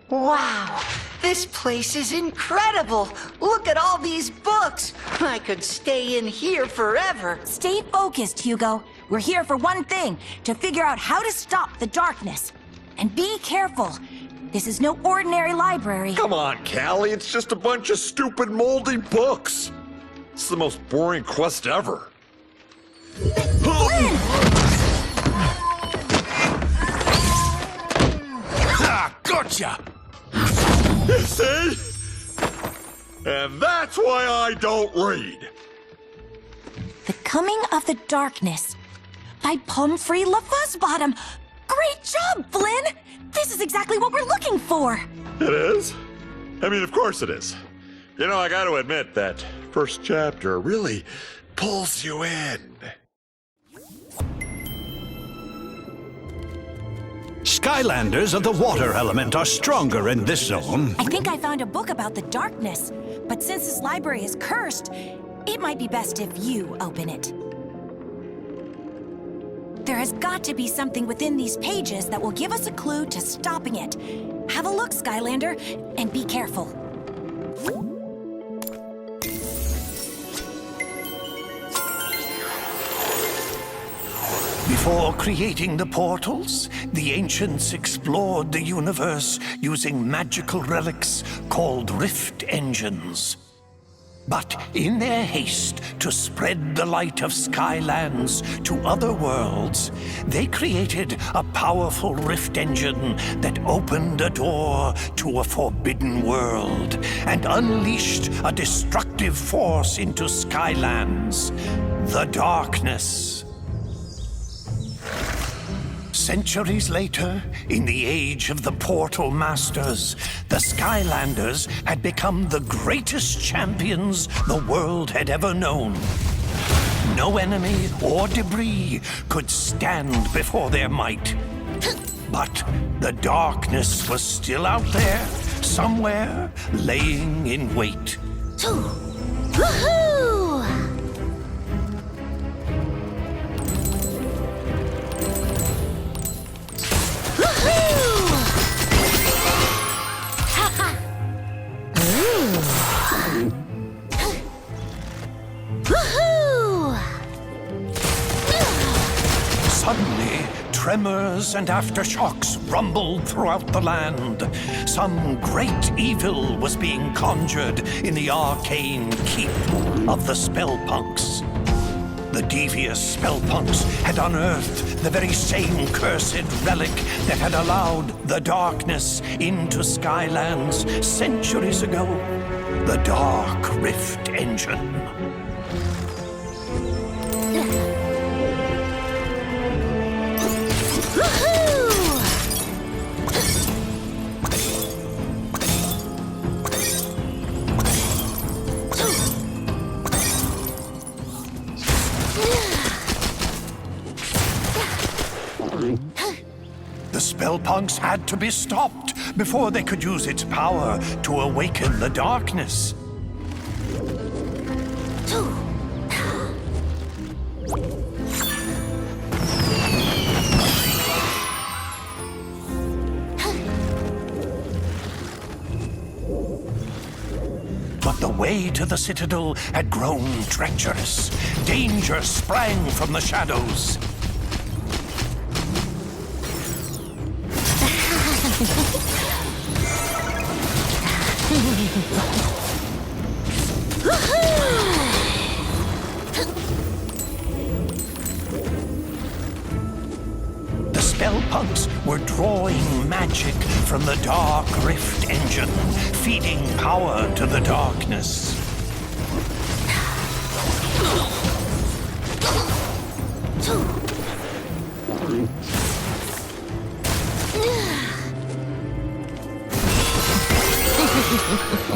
Wow, this place is incredible. Look at all these books. I could stay in here forever. Stay focused, Hugo. We're here for one thing, to figure out how to stop the darkness. And be careful. This is no ordinary library. Come on, Callie, it's just a bunch of stupid, moldy books. It's the most boring quest ever. Ah, gotcha! You see? And that's why I don't read. The Coming of the Darkness by Pumphrey LaFuzzbottom. Great job, Flynn! This is exactly what we're looking for. It is? I mean, of course it is. You know, I gotta admit that first chapter really pulls you in. Skylanders of the water element are stronger in this zone. I think I found a book about the darkness, but since this library is cursed, it might be best if you open it. There has got to be something within these pages that will give us a clue to stopping it. Have a look, Skylander, and be careful. Before creating the portals, the ancients explored the universe using magical relics called rift engines. But in their haste to spread the light of Skylands to other worlds, they created a powerful rift engine that opened a door to a forbidden world and unleashed a destructive force into Skylands, the darkness. Centuries later, in the age of the Portal Masters, the Skylanders had become the greatest champions the world had ever known. No enemy or debris could stand before their might. But the darkness was still out there, somewhere, laying in wait. Woohoo! Suddenly, tremors and aftershocks rumbled throughout the land. Some great evil was being conjured in the arcane keep of the Spellpunks. The devious Spellpunks had unearthed the very same cursed relic that had allowed the darkness into Skylands centuries ago. The Dark Rift Engine. The Spellpunks had to be stopped before they could use its power to awaken the darkness. But the way to the Citadel had grown treacherous. Danger sprang from the shadows. The Spellpunks were drawing magic from the Dark Rift Engine, feeding power to the darkness.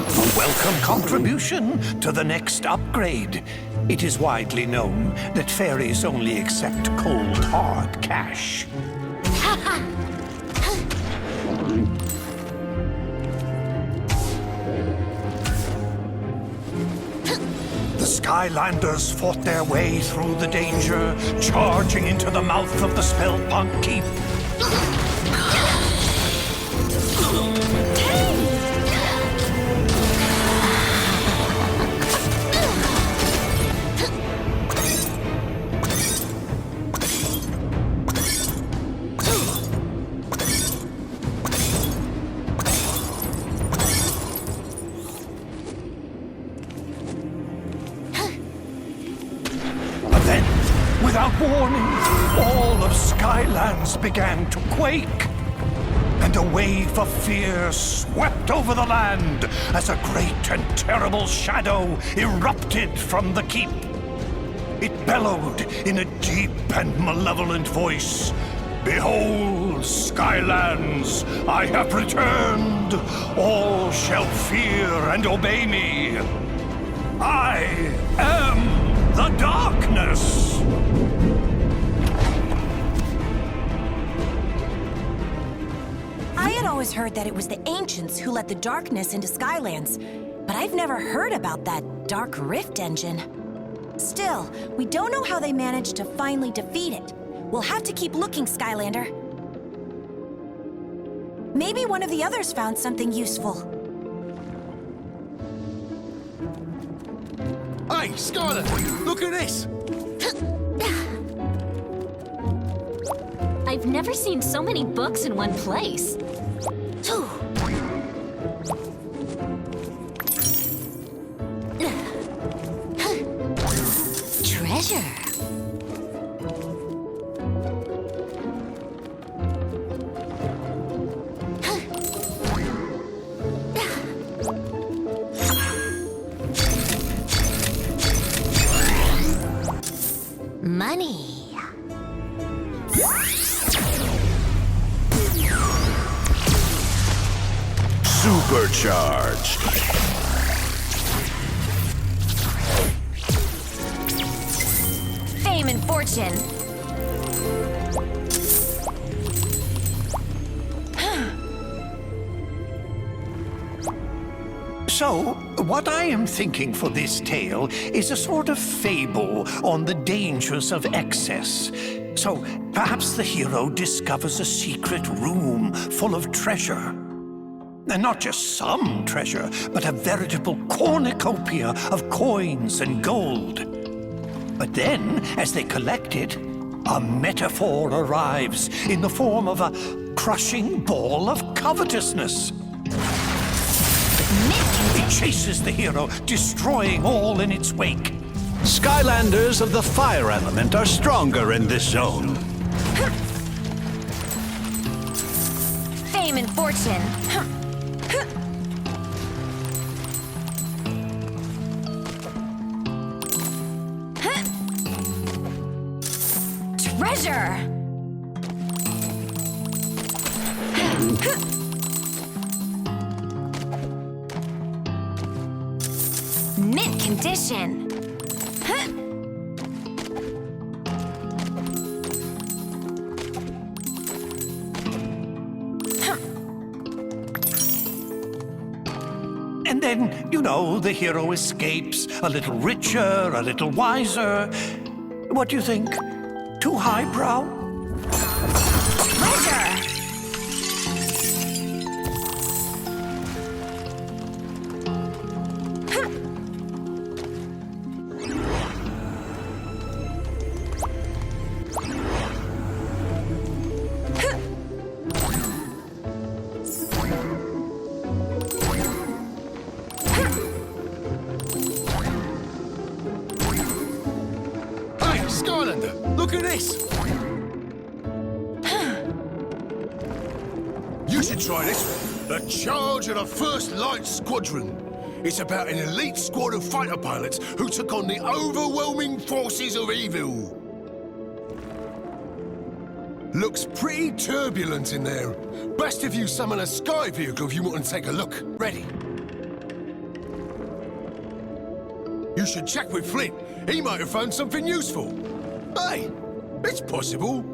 A welcome contribution to the next upgrade. It is widely known that fairies only accept cold, hard cash. The Skylanders fought their way through the danger, charging into the mouth of the Spellpunk Keep. Skylands began to quake, and a wave of fear swept over the land as a great and terrible shadow erupted from the keep. It bellowed in a deep and malevolent voice. Behold, Skylands, I have returned. All shall fear and obey me. I am the darkness. I had always heard that it was the ancients who let the darkness into Skylands, but I've never heard about that Dark Rift engine. Still, we don't know how they managed to finally defeat it. We'll have to keep looking, Skylander. Maybe one of the others found something useful. Hey, Skylander, look at this! I've never seen so many books in one place. Treasure. Money. Supercharged. Fame and fortune. So, what I am thinking for this tale is a sort of fable on the dangers of excess. So, perhaps the hero discovers a secret room full of treasure. And not just some treasure, but a veritable cornucopia of coins and gold. But then, as they collect it, a metaphor arrives in the form of a crushing ball of covetousness. It chases the hero, destroying all in its wake. Skylanders of the fire element are stronger in this zone. Fame and fortune. Treasure. Mint condition. And then, you know, the hero escapes, a little richer, a little wiser. What do you think? Too highbrow? Treasure. Hey, Skylander, look at this! You should try this. The Charge of the First Light Squadron. It's about an elite squad of fighter pilots who took on the overwhelming forces of evil. Looks pretty turbulent in there. Best if you summon a sky vehicle if you want to take a look. Ready? You should check with Flint. He might have found something useful. Hey, it's possible.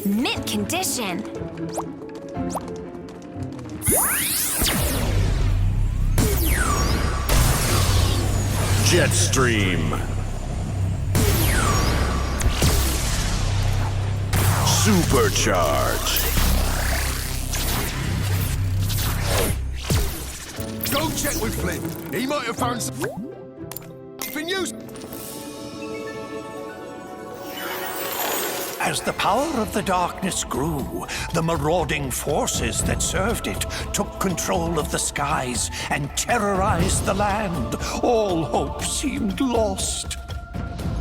Mint condition. Jetstream. Supercharged. Go check with Flint. He might have found something useful. As the power of the darkness grew, the marauding forces that served it took control of the skies and terrorized the land. All hope seemed lost.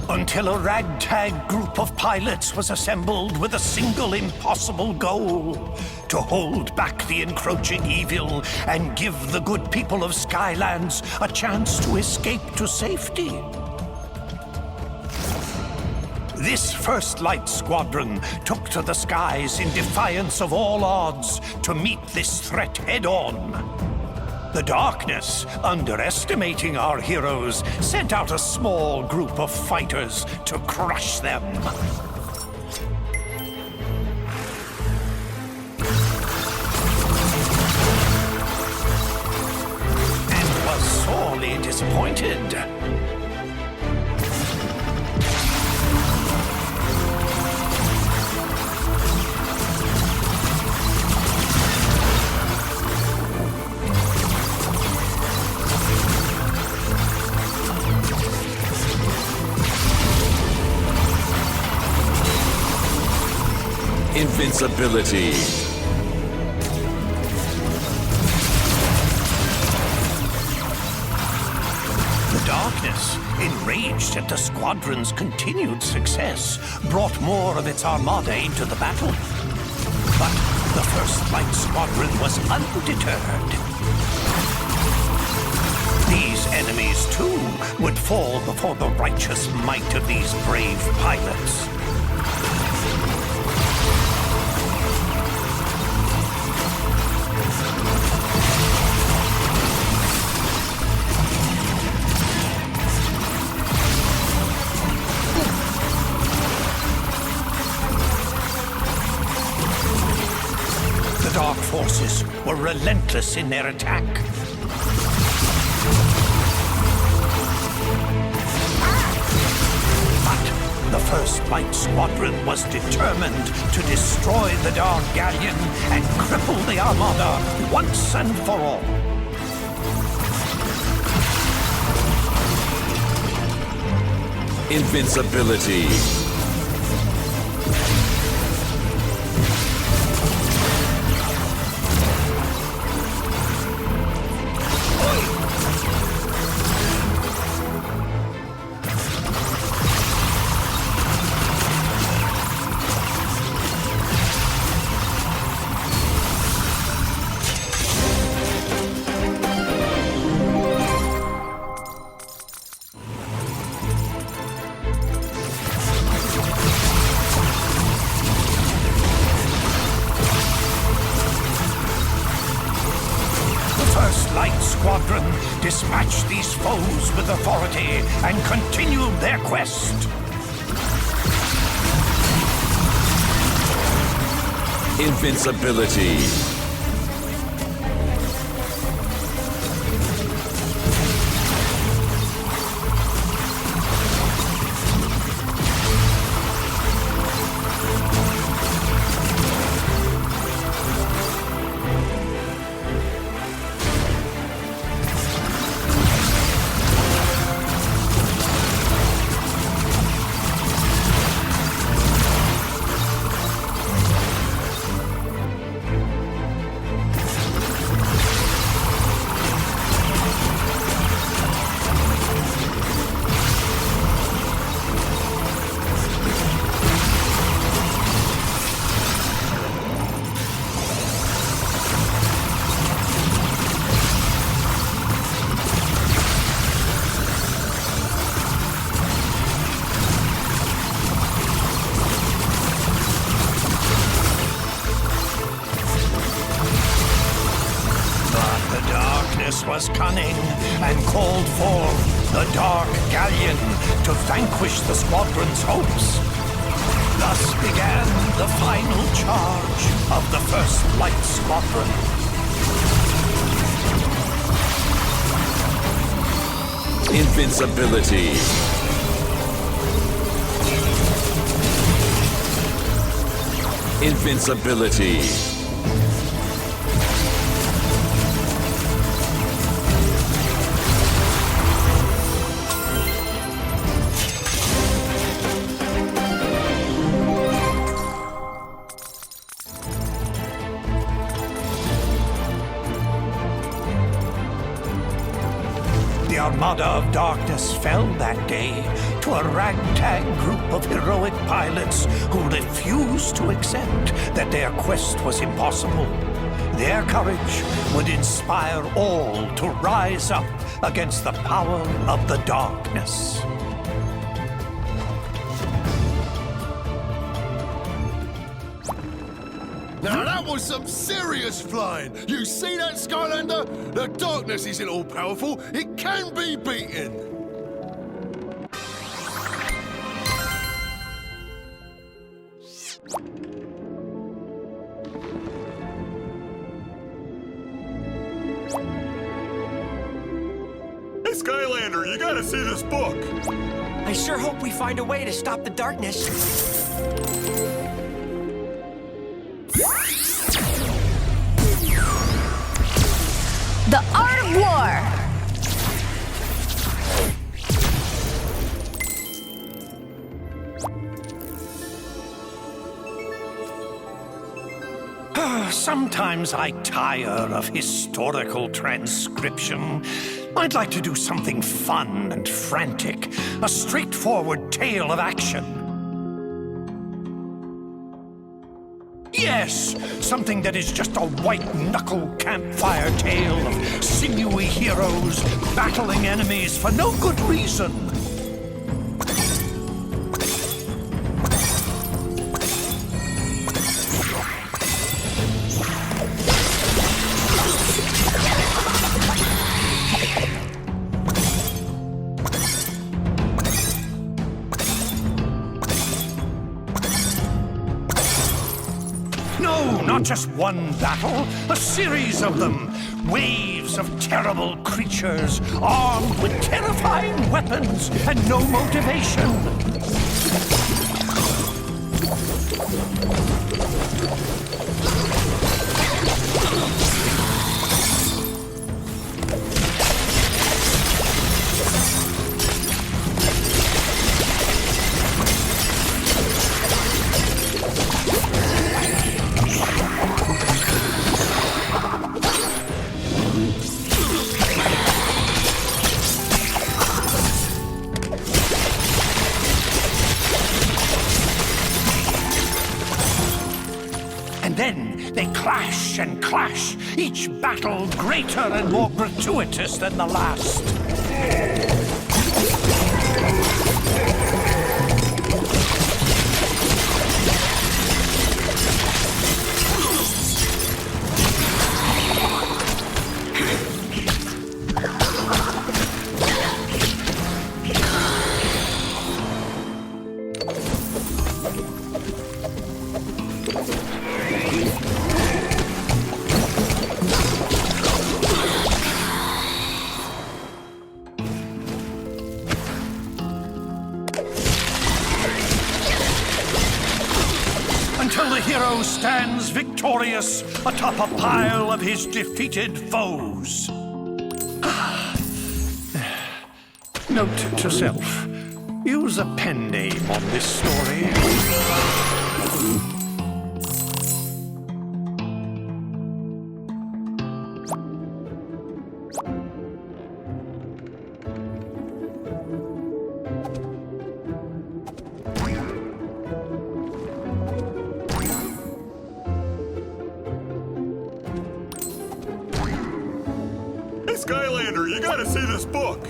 Until a ragtag group of pilots was assembled with a single impossible goal: to hold back the encroaching evil and give the good people of Skylands a chance to escape to safety. This First Light Squadron took to the skies in defiance of all odds to meet this threat head-on. The darkness, underestimating our heroes, sent out a small group of fighters to crush them. And was sorely disappointed. Invincibility. The darkness, enraged at the squadron's continued success, brought more of its armada into the battle. But the First Light Squadron was undeterred. These enemies, too, would fall before the righteous might of these brave pilots. The Dark Forces were relentless in their attack. But the First Light Squadron was determined to destroy the Dark Galleon and cripple the Armada once and for all. Invincibility. Light Squadron dispatched these foes with authority and continued their quest. Invincibility. Was cunning and called for the Dark Galleon to vanquish the squadron's hopes. Thus began the final charge of the First Light Squadron. Invincibility. Invincibility. The Armada of Darkness fell that day to a ragtag group of heroic pilots who refused to accept that their quest was impossible. Their courage would inspire all to rise up against the power of the darkness. Now that was some serious flying. You see that, Skylander? The darkness isn't all powerful. It can be beaten. Hey, Skylander, you gotta see this book. I sure hope we find a way to stop the darkness. The Art of War. Sometimes I tire of historical transcription. I'd like to do something fun and frantic, a straightforward tale of action. Yes, something that is just a white-knuckle campfire tale of sinewy heroes battling enemies for no good reason. No, not just one battle, a series of them. Waves of terrible creatures, armed with terrifying weapons and no motivation. Then they clash and clash, each battle greater and more gratuitous than the last. Until the hero stands victorious atop a pile of his defeated foes. Note to self, use a pen name on this story. Skylander, you gotta see this book!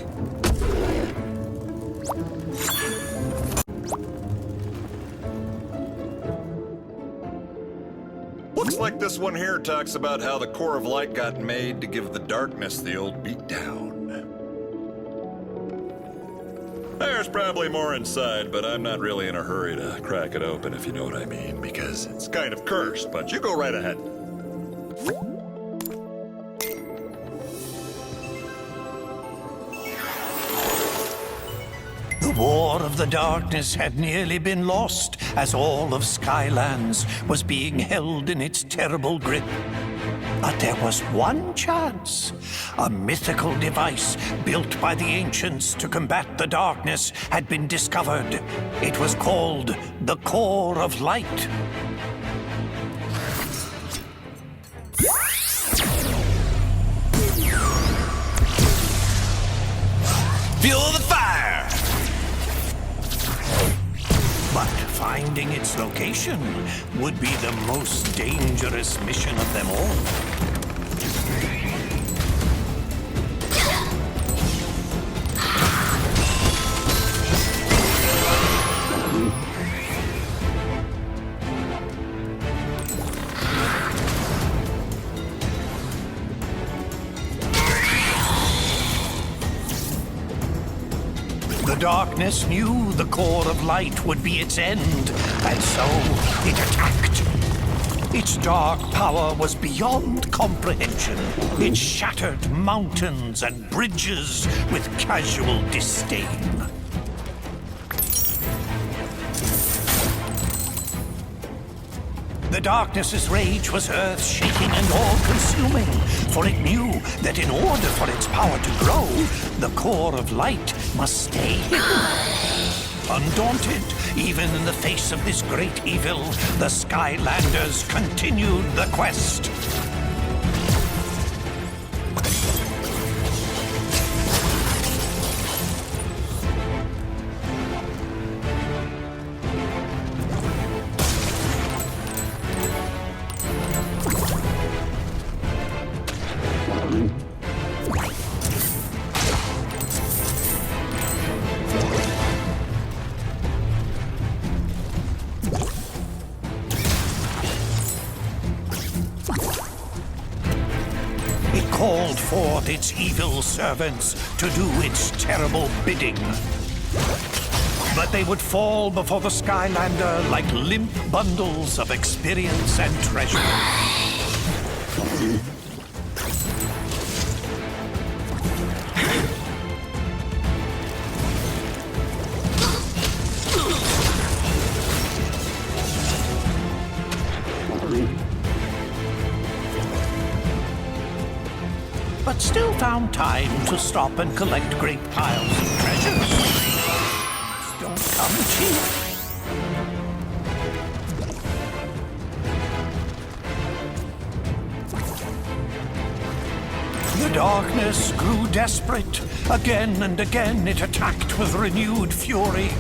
Looks like this one here talks about how the core of light got made to give the darkness the old beatdown. There's probably more inside, but I'm not really in a hurry to crack it open, if you know what I mean, because it's kind of cursed, but you go right ahead. The War of the Darkness had nearly been lost as all of Skylands was being held in its terrible grip. But there was one chance. A mythical device built by the ancients to combat the darkness had been discovered. It was called the Core of Light. Fuel the fire! But finding its location would be the most dangerous mission of them all. The darkness knew the core of light would be its end, and so it attacked. Its dark power was beyond comprehension. It shattered mountains and bridges with casual disdain. The darkness's rage was earth-shaking and all-consuming, for it knew that in order for its power to grow, the core of light must stay hidden. Undaunted, even in the face of this great evil, the Skylanders continued the quest. It called forth its evil servants to do its terrible bidding. But they would fall before the Skylander like limp bundles of experience and treasure. But still found time to stop and collect great piles of treasures. Don't come cheap. The darkness grew desperate. Again and again it attacked with renewed fury.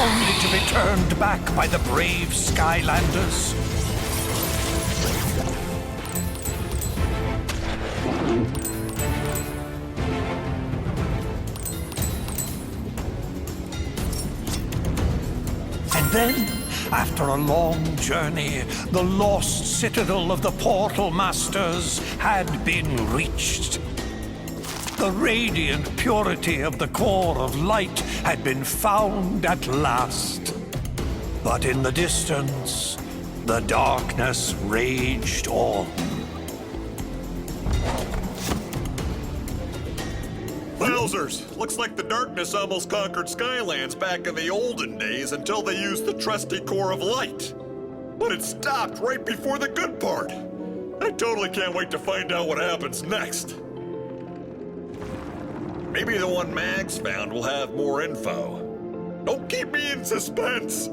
Only to be turned back by the brave Skylanders. And then, after a long journey, the lost citadel of the Portal Masters had been reached. The radiant purity of the core of light had been found at last. But in the distance, the darkness raged on. Wowzers! Looks like the darkness almost conquered Skylands back in the olden days until they used the trusty core of light. But it stopped right before the good part. I totally can't wait to find out what happens next. Maybe the one Mags found will have more info. Don't keep me in suspense!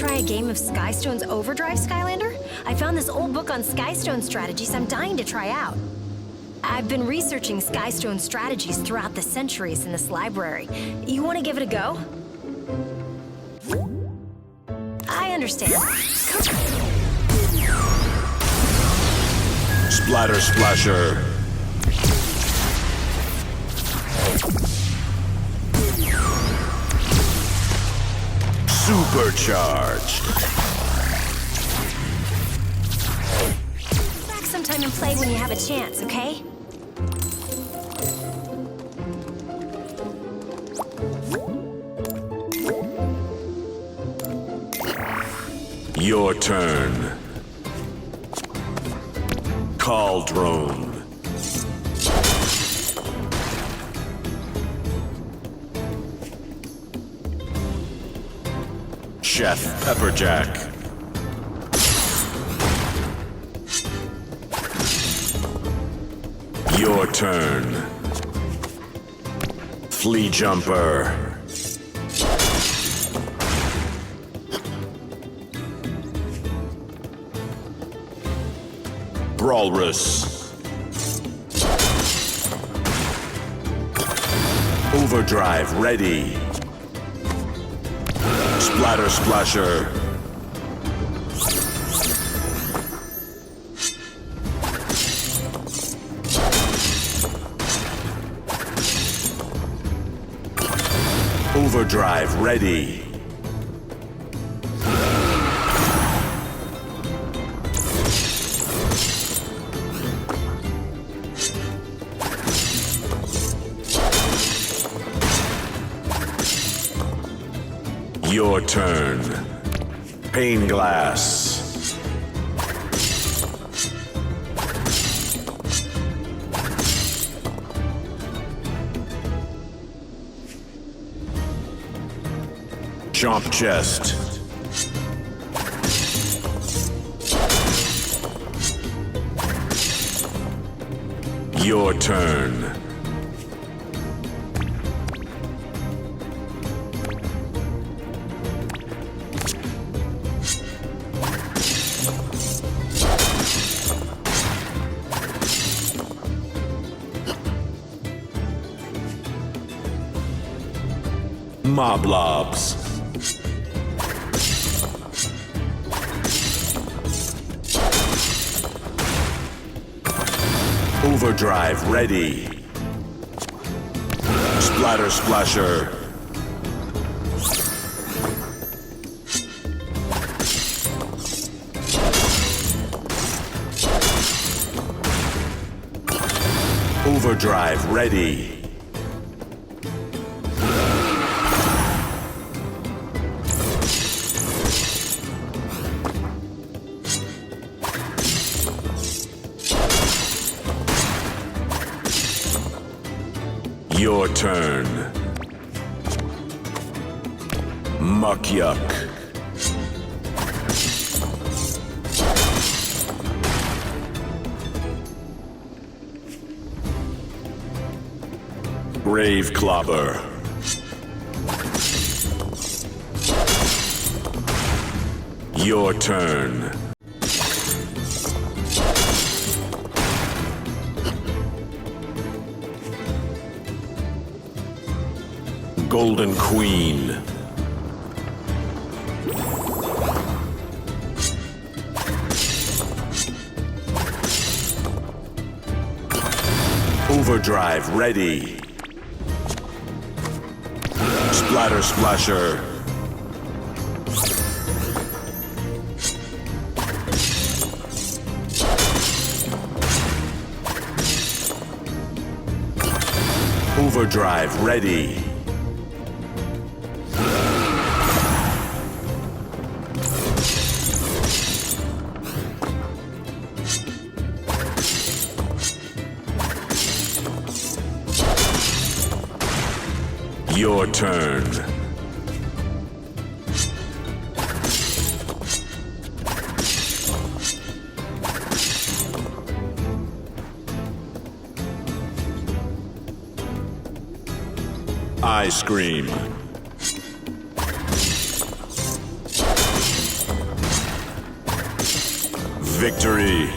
try a game of Skystone's Overdrive, Skylander? I found this old book on Skystone strategies I'm dying to try out. I've been researching Skystone strategies throughout the centuries in this library. You want to give it a go? I understand. Splatter Splasher. Supercharged. Back sometime and play when you have a chance, okay? Your turn. Cauldron. Chef Pepperjack. Your turn. Flea Jumper. Brawlrus. Overdrive ready. Splatter Splasher. Overdrive ready. Your turn. Pane Glass. Chomp Chest. Your turn. Moblobs. Overdrive ready. Splatter Splasher. Overdrive ready. Your turn. Muck Yuck. Grave Clobber. Your turn. Golden Queen. Overdrive ready. Splatter Splasher. Overdrive ready. Your turn. Ice Cream. victory.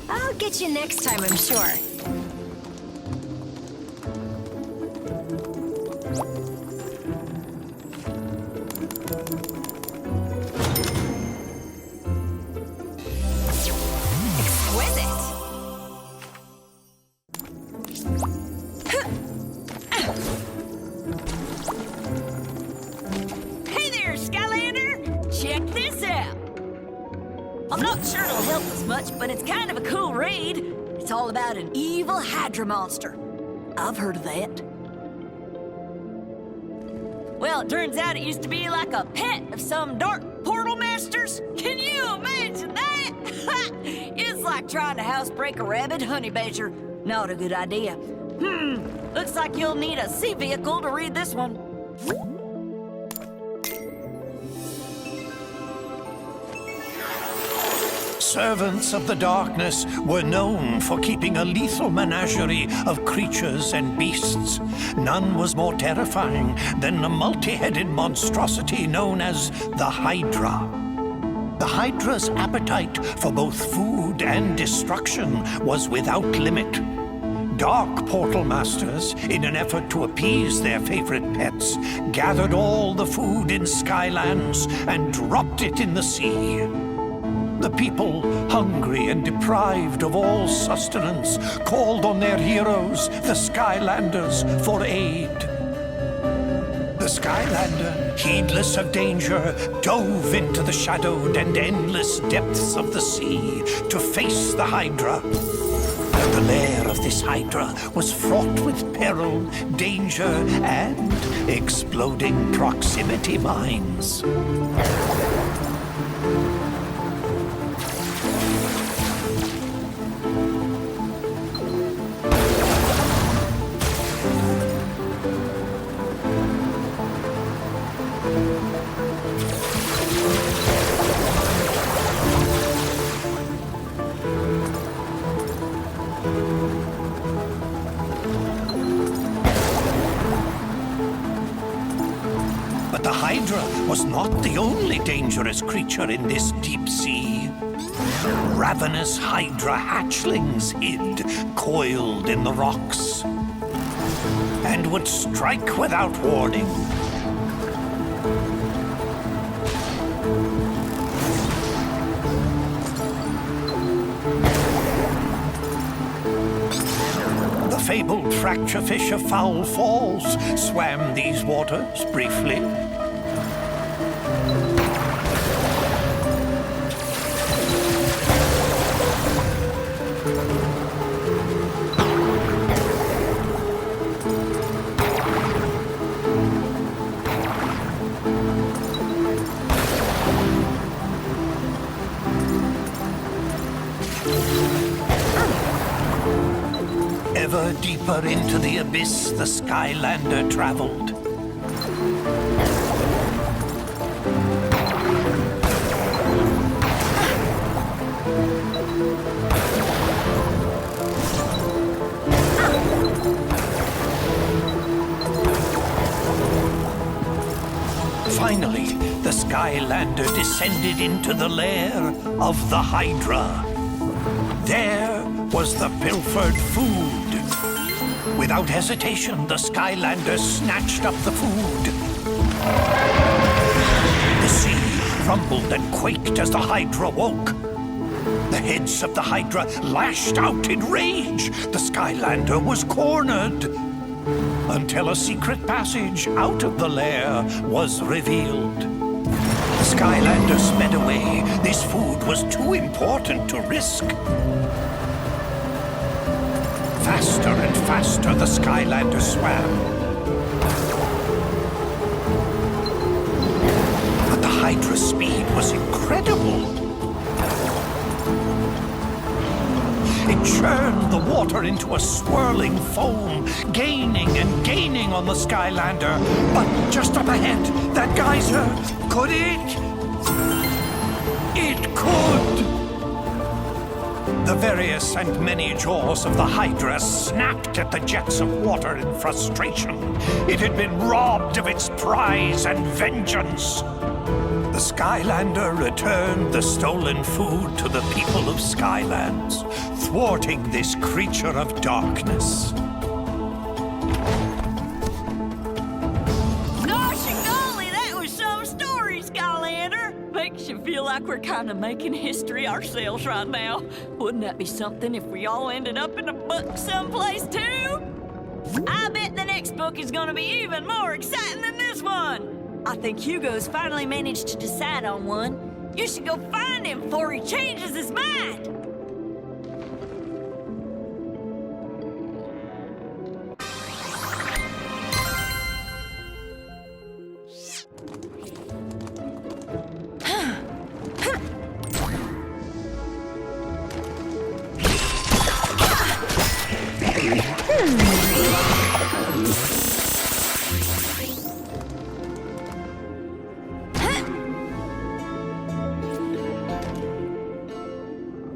I'll get you next time, I'm sure. Hey there, Skylander! Check this out! I'm not sure it'll help us much, but it's kind of a cool read. It's all about an evil Hydra monster. I've heard of that. Well, it turns out it used to be like a pet of some dark portal masters. Can you imagine that? It's like trying to housebreak a rabid honey badger. Not a good idea. Looks like you'll need a sea vehicle to read this one. Servants of the darkness were known for keeping a lethal menagerie of creatures and beasts. None was more terrifying than the multi-headed monstrosity known as the Hydra. The Hydra's appetite for both food and destruction was without limit. Dark portal masters, in an effort to appease their favorite pets, gathered all the food in Skylands and dropped it in the sea. The people, hungry and deprived of all sustenance, called on their heroes, the Skylanders, for aid. The Skylander, heedless of danger, dove into the shadowed and endless depths of the sea to face the Hydra. The lair of this Hydra was fraught with peril, danger, and exploding proximity mines. But the Hydra was not the only dangerous creature in this deep sea. Ravenous Hydra hatchlings hid, coiled in the rocks, and would strike without warning. The fabled fracture fish of Foul Falls swam these waters briefly. Ever deeper into the abyss, the Skylander traveled. Finally, the Skylander descended into the lair of the Hydra. There was the pilfered food. Without hesitation, the Skylander snatched up the food. The sea rumbled and quaked as the Hydra woke. The heads of the Hydra lashed out in rage. The Skylander was cornered. Until a secret passage out of the lair was revealed. The Skylander sped away. This food was too important to risk. Faster and faster the Skylander swam. But the Hydra's speed was incredible. It churned the water into a swirling foam, gaining and gaining on the Skylander. But just up ahead, that geyser, could it? It could! The various and many jaws of the Hydra snapped at the jets of water in frustration. It had been robbed of its prize and vengeance. The the Skylander returned the stolen food to the people of Skylands, thwarting this creature of darkness. Gosh and golly, that was some story, Skylander. Makes you feel like we're kind of making history ourselves right now. Wouldn't that be something if we all ended up in a book someplace too? I bet the next book is gonna be even more exciting than this one. I think Hugo's finally managed to decide on one. You should go find him before he changes his mind.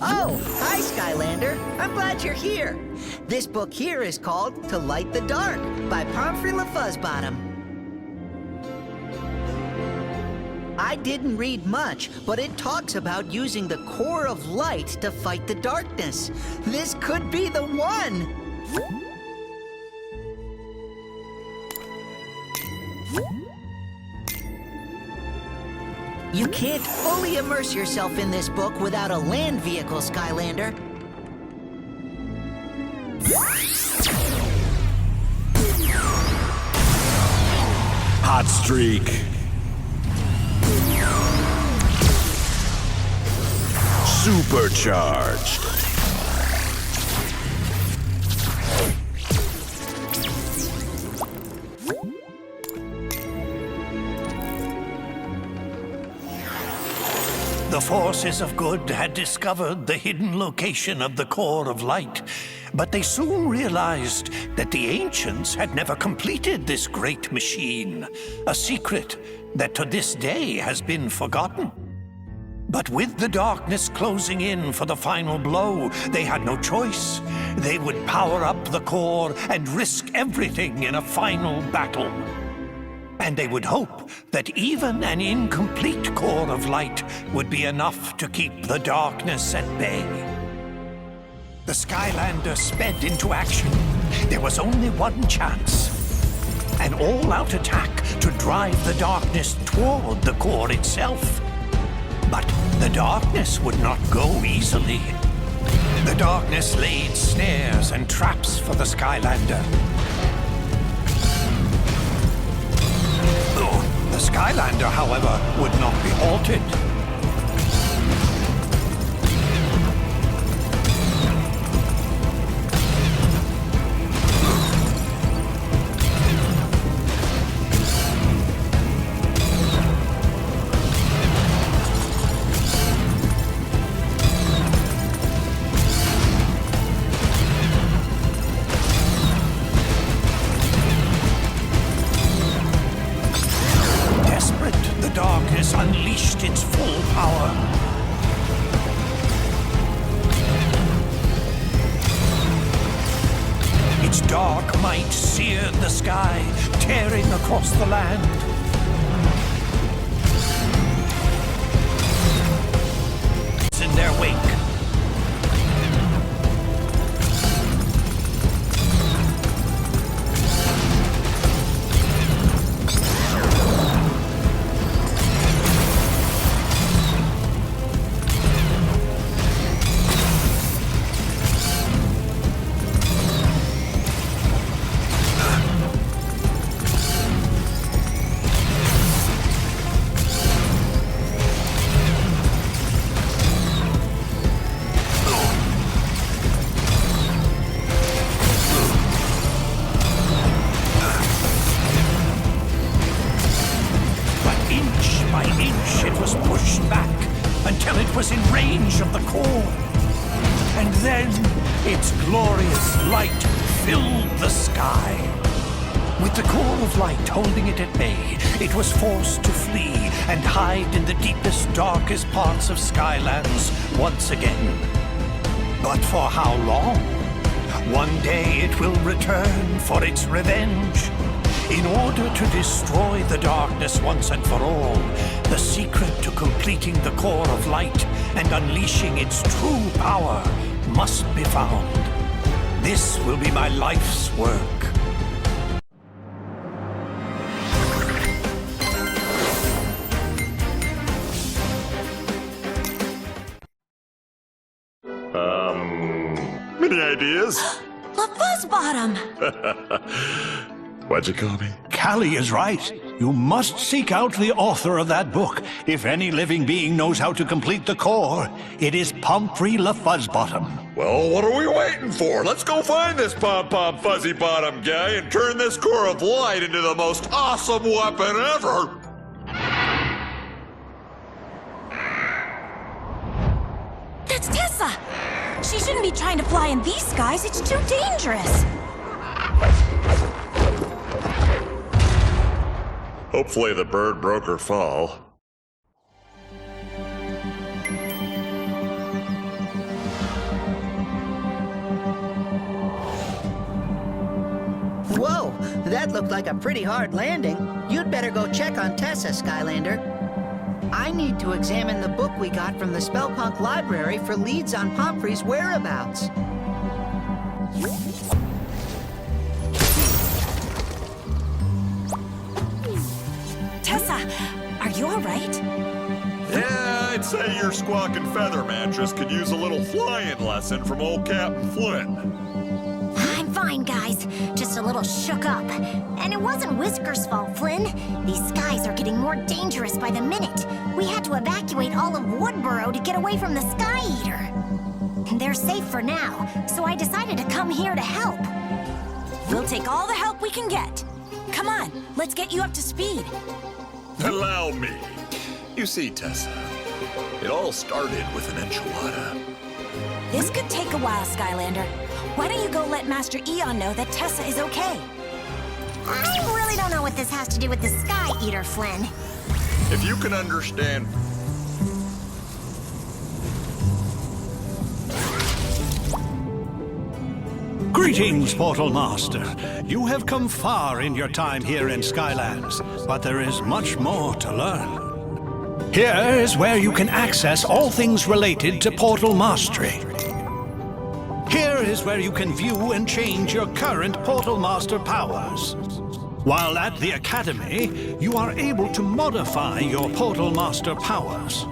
Oh, hi, Skylander. I'm glad you're here. This book here is called To Light the Dark by Pomfrey LaFuzzbottom. I didn't read much, but it talks about using the core of light to fight the darkness. This could be the one! You can't fully immerse yourself in this book without a land vehicle, Skylander. Hot streak. Supercharged. The forces of good had discovered the hidden location of the core of light, but they soon realized that the ancients had never completed this great machine, a secret that to this day has been forgotten. But with the darkness closing in for the final blow, they had no choice. They would power up the core and risk everything in a final battle. And they would hope that even an incomplete core of light would be enough to keep the darkness at bay. The Skylander sped into action. There was only one chance. An all-out attack to drive the darkness toward the core itself. But the darkness would not go easily. The darkness laid snares and traps for the Skylander. The Skylander, however, would not be halted. Unleashed its full power. Its dark might seared the sky, tearing across the land. In their wake. Until it was in range of the core. And then its glorious light filled the sky. With the core of light holding it at bay, it was forced to flee and hide in the deepest, darkest parts of Skylands once again. But for how long? One day it will return for its revenge. In order to destroy the darkness once and for all, the secret to completing the core of light and unleashing its true power must be found. This will be my life's work. Any ideas? The Fuzzbottom! What'd you call me? Callie is right. You must seek out the author of that book. If any living being knows how to complete the core, it is Pumphrey LaFuzzbottom. Well, what are we waiting for? Let's go find this pom-pom fuzzy bottom guy and turn this core of light into the most awesome weapon ever! That's Tessa! She shouldn't be trying to fly in these skies. It's too dangerous. Hopefully the bird broke her fall. Whoa, that looked like a pretty hard landing. You'd better go check on Tessa, Skylander. I need to examine the book we got from the Spellpunk library for leads on Pumphrey's whereabouts. Tessa, are you all right? Yeah, I'd say your squawking feather mattress could use a little flying lesson from old Captain Flynn. I'm fine, guys. Just a little shook up. And it wasn't Whisker's fault, Flynn. These skies are getting more dangerous by the minute. We had to evacuate all of Woodboro to get away from the Sky Eater. They're safe for now, so I decided to come here to help. We'll take all the help we can get. Come on, let's get you up to speed. Allow me. You see, Tessa, it all started with an enchilada. This could take a while, Skylander. Why don't you go let Master Eon know that Tessa is okay? I really don't know what this has to do with the Sky Eater, Flynn. If you can understand... Greetings, Portal Master. You have come far in your time here in Skylands, but there is much more to learn. Here is where you can access all things related to Portal Mastery. Here is where you can view and change your current Portal Master powers. While at the Academy, you are able to modify your Portal Master powers.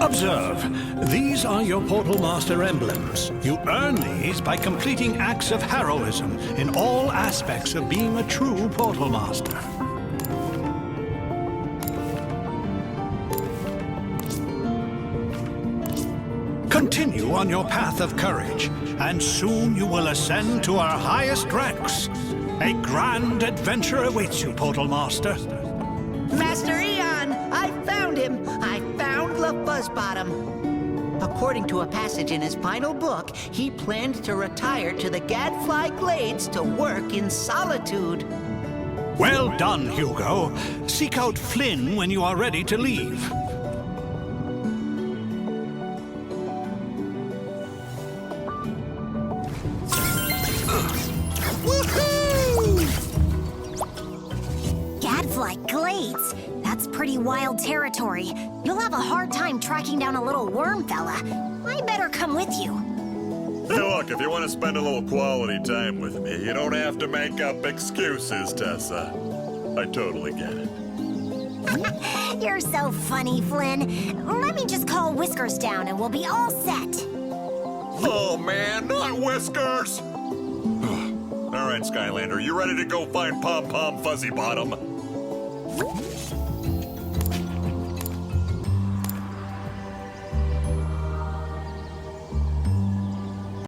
Observe, these are your Portal Master emblems. You earn these by completing acts of heroism in all aspects of being a true Portal Master. Continue on your path of courage, and soon you will ascend to our highest ranks. A grand adventure awaits you, Portal Master. Master Eon, I found him. I found LaFuzzbottom. According to a passage in his final book, he planned to retire to the Gadfly Glades to work in solitude. Well done, Hugo. Seek out Flynn when you are ready to leave. Gadfly Glades? That's pretty wild territory. You'll have a hard time tracking down a little worm fella. I better come with you. Hey, look, if you want to spend a little quality time with me, you don't have to make up excuses, Tessa. I totally get it. You're so funny, Flynn. Let me just call Whiskers down and we'll be all set. Oh, man, not Whiskers! All right, Skylander, you ready to go find Pom Pom Fuzzy Bottom?